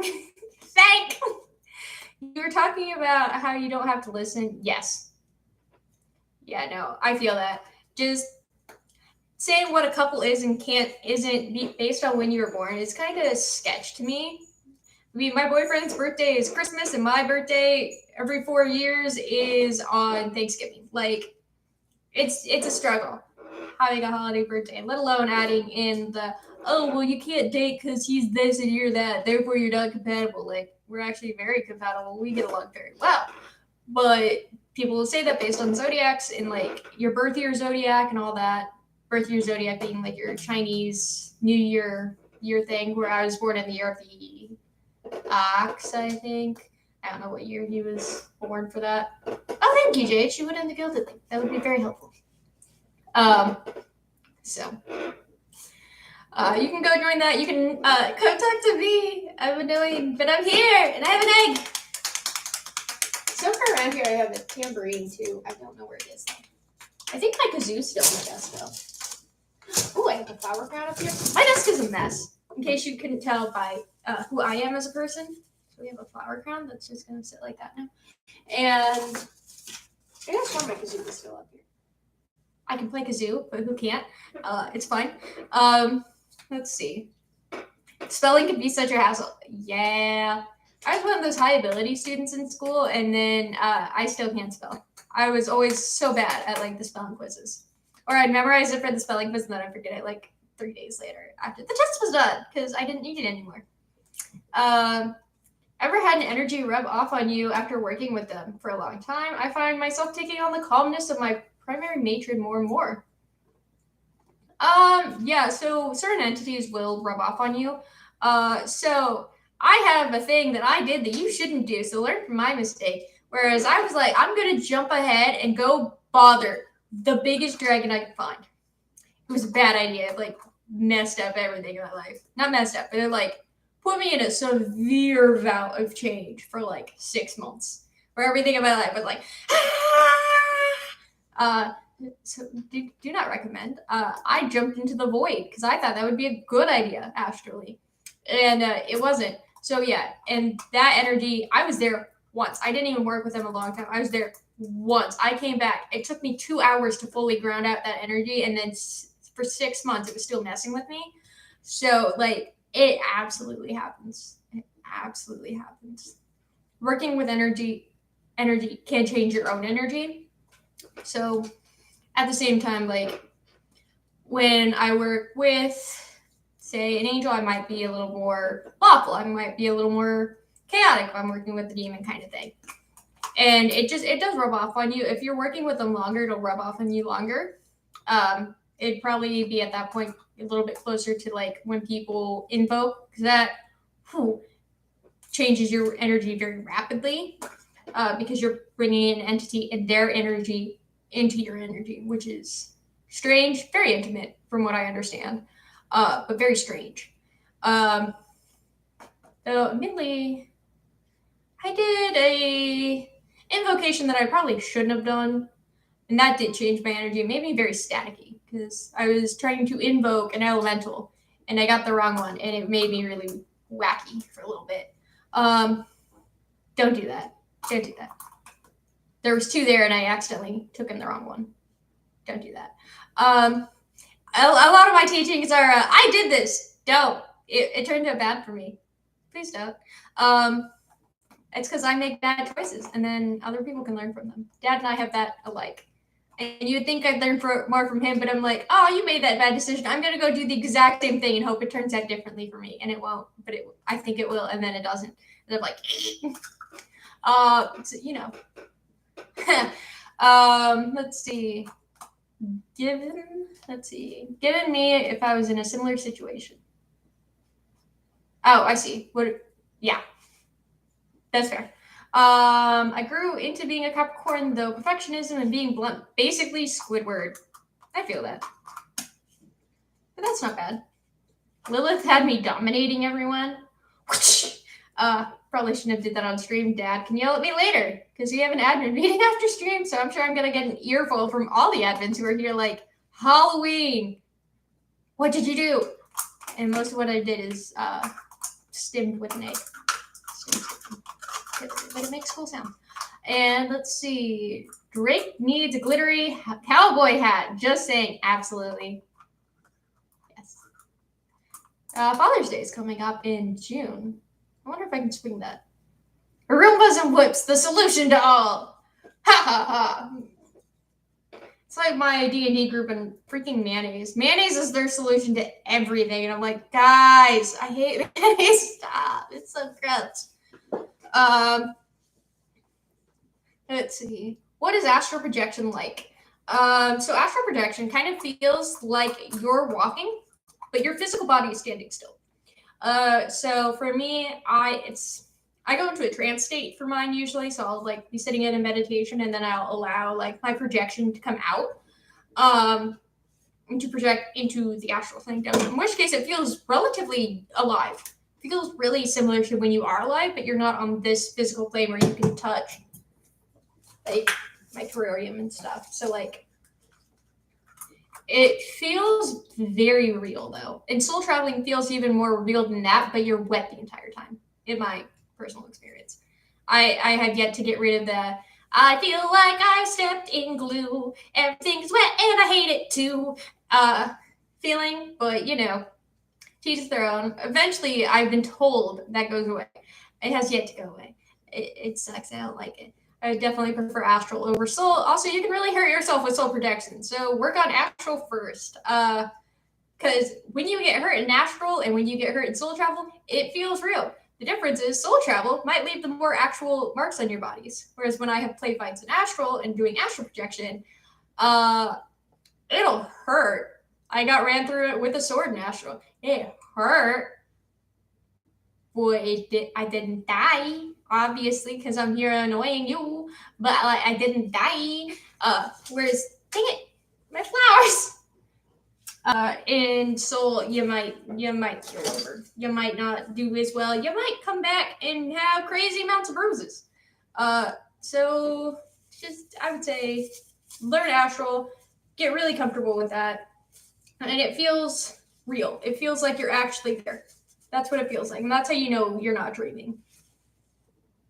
You were talking about how you don't have to listen. Yes. Yeah, no, I feel that. Just saying what a couple is and isn't based on when you were born is kind of sketch to me. I mean, my boyfriend's birthday is Christmas, and my birthday every 4 years is on Thanksgiving. Like, it's a struggle having a holiday birthday, let alone adding in the, "Oh, well, you can't date because he's this and you're that, therefore you're not compatible." Like, we're actually very compatible. We get along very well. But people will say that based on zodiacs and like your birth year zodiac and all that. Birth year zodiac being like your Chinese New Year thing, where I was born in the year of the Ox, I think. I don't know what year he was born for that. Oh, thank you, Jade. She would in the Gilded thing. That would be very helpful. So you can go join that. You can come talk to me. I'm annoying, but I'm here and I have an egg. Somewhere around here I have a tambourine too. I don't know where it is though. I think my kazoo's still in the desk though. Oh, I have a flower crown up here. My desk is a mess. In case you couldn't tell by who I am as a person. So we have a flower crown that's just gonna sit like that now. And I guess one of my kazoo is still up here. I can play kazoo, but who can't? It's fine. Let's see. Spelling can be such a hassle. Yeah. I was one of those high ability students in school, and then I still can't spell. I was always so bad at like the spelling quizzes. Or I'd memorize it for the spelling quiz and then I'd forget it like 3 days later after the test was done because I didn't need it anymore. Ever had an energy rub off on you after working with them for a long time? I find myself taking on the calmness of my primary matron more and more. Yeah, so certain entities will rub off on you. So I have a thing that I did that you shouldn't do, so learn from my mistake. Whereas I was like, I'm gonna jump ahead and go bother the biggest dragon I could find. It was a bad idea. It like messed up everything in my life. Not messed up, but it like put me in a severe bout of change for like 6 months, where everything in my life was like, so do not recommend. I jumped into the void because I thought that would be a good idea astrally, and it wasn't. So yeah, and that energy, I was there once. I didn't even work with them a long time. I was there once. I came back. It took me 2 hours to fully ground out that energy, and then for 6 months, it was still messing with me. So like, it absolutely happens. It absolutely happens. Working with energy can change your own energy. So at the same time, like when I work with, say, an angel, I might be a little more lawful. I might be a little more chaotic if I'm working with the demon kind of thing. And it does rub off on you. If you're working with them longer, it'll rub off on you longer. It'd probably be at that point a little bit closer to like when people invoke, because that changes your energy very rapidly, because you're bringing an entity and their energy into your energy, which is strange, very intimate from what I understand, but very strange. Though admittedly, I did a invocation that I probably shouldn't have done, and that did change my energy. It made me very staticky because I was trying to invoke an elemental and I got the wrong one, and it made me really wacky for a little bit. Don't do that. Don't do that. There was 2 there and I accidentally took in the wrong one. Don't do that. A lot of my teachings are, I did this. Don't. It turned out bad for me. Please don't. It's because I make bad choices, and then other people can learn from them. Dad and I have that alike. And you would think I'd learn more from him, but I'm like, oh, you made that bad decision. I'm going to go do the exact same thing and hope it turns out differently for me. And it won't, but I think it will, and then it doesn't. And I'm like, so, you know. Let's see. Given me if I was in a similar situation. Oh, I see. Yeah. That's fair. I grew into being a Capricorn, though perfectionism and being blunt, basically Squidward. I feel that. But that's not bad. Lilith had me dominating everyone. Probably shouldn't have did that on stream. Dad can yell at me later because we have an admin meeting after stream, so I'm sure I'm going to get an earful from all the admins who are here like, Halloween, what did you do? And most of what I did is stimmed with an egg. But it makes cool sound. And let's see. Drake needs a glittery cowboy hat. Just saying. Absolutely. Yes. Father's Day is coming up in June. I wonder if I can swing that. Roombas and whips, the solution to all. Ha ha ha. It's like my D&D group and freaking mayonnaise. Mayonnaise is their solution to everything. And I'm like, guys, I hate mayonnaise. Stop. It's so gross. Let's see. What is astral projection like? So astral projection kind of feels like you're walking, but your physical body is standing still. So for me, I go into a trance state for mine usually. So I'll like be sitting in a meditation, and then I'll allow like my projection to come out, and to project into the astral thing. In which case it feels relatively alive. It feels really similar to when you are alive, but you're not on this physical plane where you can touch like my terrarium and stuff. So like it feels very real though. And soul traveling feels even more real than that, but you're wet the entire time, in my personal experience. I have yet to get rid of the I feel like I stepped in glue. Everything's wet and I hate it too. Feeling, but you know, to each their own. Eventually, I've been told that goes away. It has yet to go away. It sucks. I don't like it. I definitely prefer astral over soul. Also, you can really hurt yourself with soul protection. So work on astral first. Because when you get hurt in astral and when you get hurt in soul travel, it feels real. The difference is soul travel might leave the more actual marks on your bodies. Whereas when I have played fights in astral and doing astral projection, it'll hurt. I got ran through it with a sword in astral. It hurt. Boy, I didn't die, obviously, because I'm here annoying you. But I didn't die. Whereas, dang it, my flowers. In soul, you might kill over. You might not do as well. You might come back and have crazy amounts of bruises. So just I would say learn astral, get really comfortable with that, and it feels real. It feels like you're actually there. That's what it feels like, and that's how you know you're not dreaming.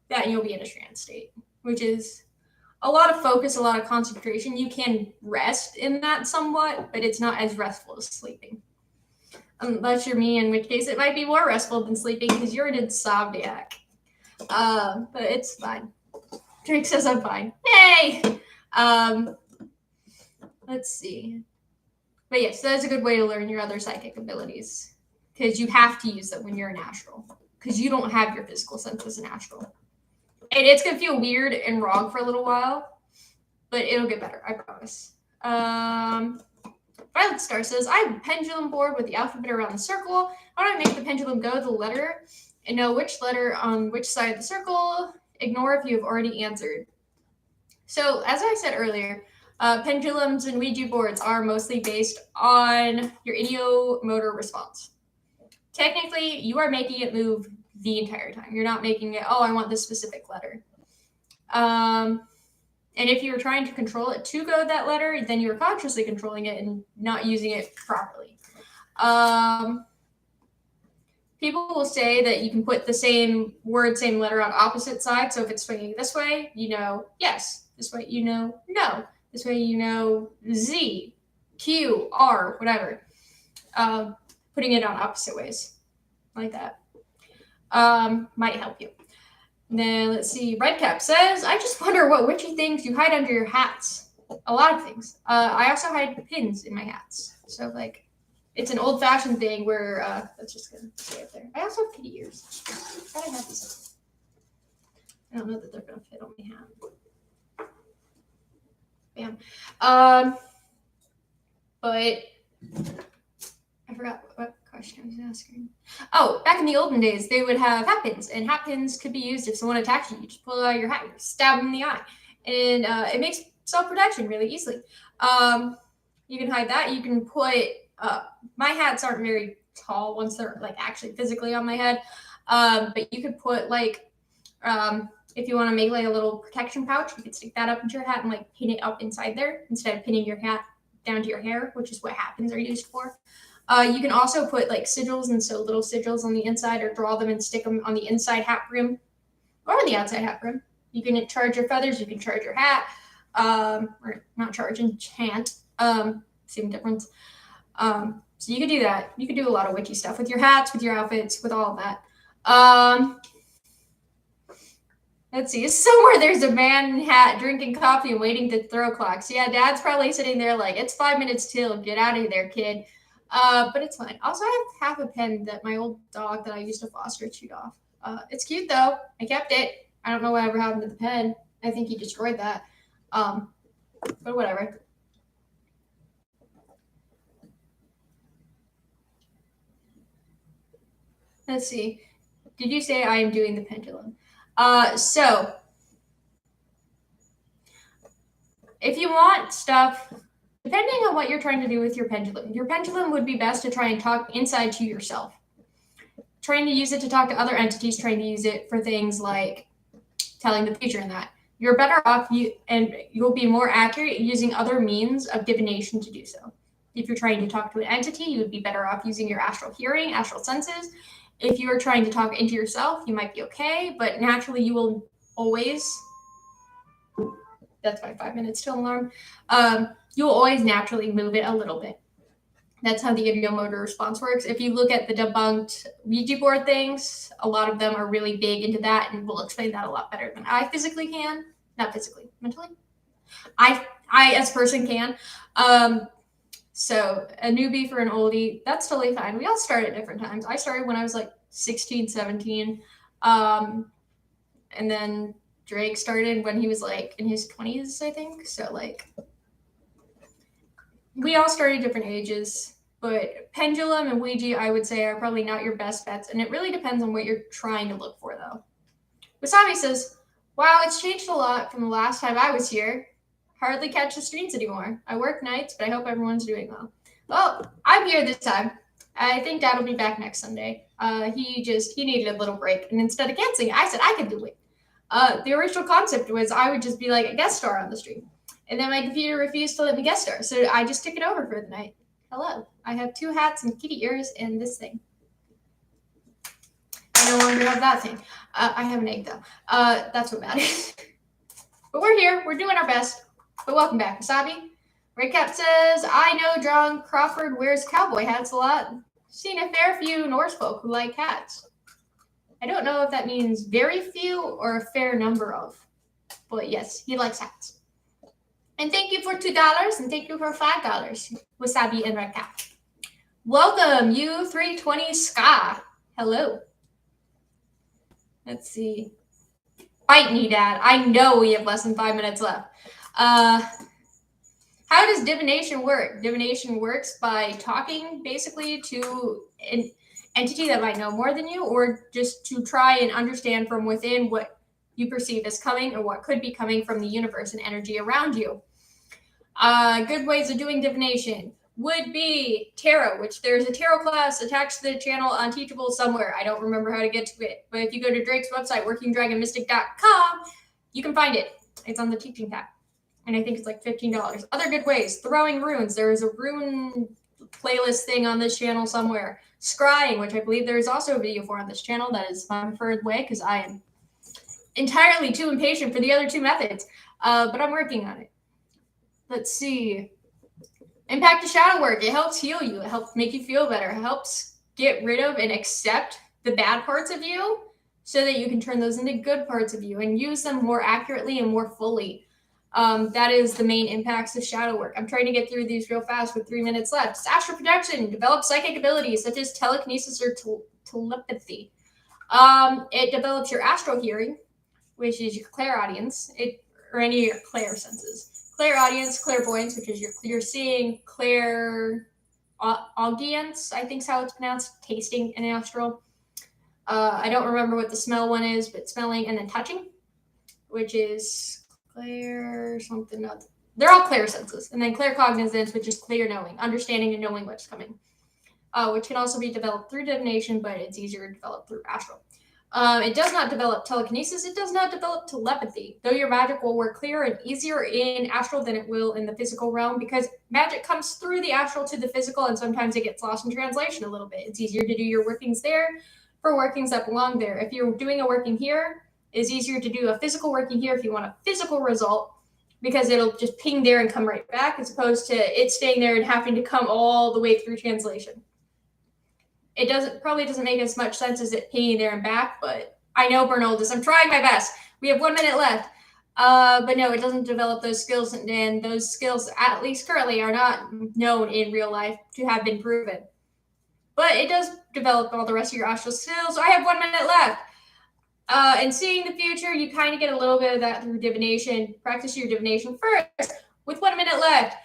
That and you'll be in a trance state, which is a lot of focus, a lot of concentration. You can rest in that somewhat, but it's not as restful as sleeping. Unless you're me, in which case it might be more restful than sleeping because you're an insomniac. But it's fine. Drake says I'm fine. Hey! Let's see. But yes, that's a good way to learn your other psychic abilities because you have to use them when you're in astral because you don't have your physical senses in astral. And it's going to feel weird and wrong for a little while, but it'll get better, I promise. Violet Star says, I have a pendulum board with the alphabet around the circle. How do I make the pendulum go to the letter and know which letter on which side of the circle? Ignore if you have already answered. So, as I said earlier, pendulums and Ouija boards are mostly based on your ideomotor response. Technically, you are making it move the entire time. You're not making it, oh, I want this specific letter. And if you're trying to control it to go that letter, then you're consciously controlling it and not using it properly. People will say that you can put the same word, same letter on opposite sides. So if it's swinging this way, you know, yes. This way, you know, no. This way, you know, Z, Q, R, whatever. Putting it on opposite ways like that might help you. Then let's see. Redcap says, I just wonder what witchy things you hide under your hats. A lot of things. I also hide pins in my hats. So like, it's an old-fashioned thing where that's just gonna stay up there. I also have kitty ears. I gotta have these. I don't know that they're gonna fit on my hat. Bam. But I forgot what question I was asking. Oh, back in the olden days, they would have hat pins, and hat pins could be used if someone attacked you. You just pull out your hat, and you stab them in the eye, and it makes self-protection really easily. You can hide that. You can put my hats aren't very tall once they're like actually physically on my head, but you could put like if you want to make like a little protection pouch, you could stick that up into your hat and like pin it up inside there instead of pinning your hat down to your hair, which is what hat pins are used for. You can also put like sigils, and so little sigils on the inside, or draw them and stick them on the inside hat brim or on the outside hat brim. You can charge your feathers, you can charge your hat, or not charge, enchant, same difference. So you could do that. You could do a lot of witchy stuff with your hats, with your outfits, with all of that. Let's see. Somewhere there's a man in a hat drinking coffee and waiting to throw clocks. Yeah, Dad's probably sitting there like, it's 5 minutes till. Get out of there, kid. But it's fine. Also, I have half a pen that my old dog that I used to foster chewed off. It's cute though. I kept it. I don't know whatever happened to the pen. I think he destroyed that. But whatever. Let's see. Did you say I am doing the pendulum? So if you want stuff, depending on what you're trying to do with your pendulum would be best to try and talk inside to yourself. Trying to use it to talk to other entities, trying to use it for things like telling the future and that. You're better off, and you'll be more accurate using other means of divination to do so. If you're trying to talk to an entity, you would be better off using your astral hearing, astral senses. If you are trying to talk into yourself, you might be okay, but naturally you will always That's my 5 minutes till alarm. You'll always naturally move it a little bit. That's how the ideomotor response works. If you look at the debunked Ouija board things, a lot of them are really big into that and will explain that a lot better than I physically can. Not physically, mentally. I as a person can. So a newbie for an oldie, that's totally fine. We all start at different times. I started when I was like 16, 17. And then Drake started when he was like in his 20s, I think. So like we all started different ages, but pendulum and Ouija, I would say, are probably not your best bets. And it really depends on what you're trying to look for, though. Wasabi says, wow, it's changed a lot from the last time I was here. Hardly catch the streams anymore. I work nights, but I hope everyone's doing well. Well, I'm here this time. I think Dad will be back next Sunday. He needed a little break. And instead of canceling, I said I could do it. The original concept was I would just be like a guest star on the stream. And then my computer refused to let me guest star, so I just took it over for the night. Hello. I have 2 hats and kitty ears and this thing. I no longer have that thing. I have an egg, though. That's what matters. But we're here. We're doing our best. But welcome back, Wasabi. Recap says, I know John Crawford wears cowboy hats a lot. Seen a fair few Norse folk who like hats. I don't know if that means very few or a fair number of. But yes, he likes hats. And thank you for $2 and thank you for $5, Wasabi and Recap. Welcome, U320 Ska. Hello. Let's see. Bite me, Dad. I know we have less than 5 minutes left. How does divination work? Divination works by talking basically to an entity that might know more than you, or just to try and understand from within what you perceive as coming or what could be coming from the universe and energy around you. Good ways of doing divination would be tarot, which there's a tarot class attached to the channel on Teachable somewhere. I don't remember how to get to it, but if you go to Drake's website, workingdragonmystic.com, you can find it. It's on the teaching tab, and I think it's like $15. Other good ways, throwing runes. There is a rune playlist thing on this channel somewhere. Scrying, which I believe there is also a video for on this channel. That is my preferred way because I am entirely too impatient for the other 2 methods, but I'm working on it. Let's see. Impact of shadow work. It helps heal you. It helps make you feel better. It helps get rid of and accept the bad parts of you so that you can turn those into good parts of you and use them more accurately and more fully. That is the main impacts of shadow work. I'm trying to get through these real fast with 3 minutes left. It's astral projection. Develop psychic abilities such as telekinesis or telepathy. It develops your astral hearing, which is your clairaudience, or any of your clair senses. Clairaudience, clairvoyance, which is your clear seeing, clairaudience, I think is how it's pronounced, tasting in astral. I don't remember what the smell one is, but smelling, and then touching, which is clair something else. They're all clair senses. And then claircognizance, which is clear knowing, understanding and knowing what's coming, which can also be developed through divination, but it's easier to develop through astral. It does not develop telekinesis. It does not develop telepathy, though your magic will work clearer and easier in astral than it will in the physical realm, because magic comes through the astral to the physical, and sometimes it gets lost in translation a little bit. It's easier to do your workings there for workings that belong there. If you're doing a working here, it's easier to do a physical working here if you want a physical result, because it'll just ping there and come right back, as opposed to it staying there and having to come all the way through translation. It probably doesn't make as much sense as it pinging there and back, but I know Bernoldus. I'm trying my best. We have 1 minute left. But no, it doesn't develop those skills, and those skills, at least currently, are not known in real life to have been proven. But it does develop all the rest of your astral skills. So I have 1 minute left. And seeing the future, you kind of get a little bit of that through divination. Practice your divination first. With 1 minute left,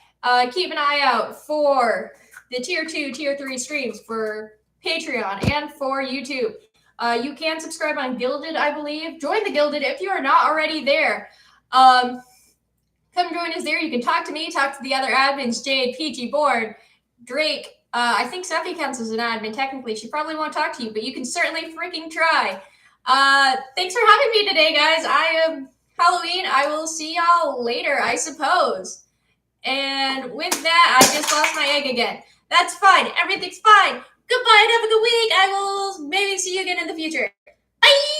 keep an eye out for the tier 2, tier 3 streams for Patreon and for YouTube. You can subscribe on Gilded, I believe. Join the Gilded if you are not already there. Come join us there. You can talk to me, talk to the other admins, Jade, PG, Board, Drake. I think Steffi counts as an admin. Technically, she probably won't talk to you, but you can certainly freaking try. Thanks for having me today, guys. I am Halloween. I will see y'all later, I suppose. And with that, I just lost my egg again. That's fine. Everything's fine. Goodbye and have a good week. I will maybe see you again in the future. Bye!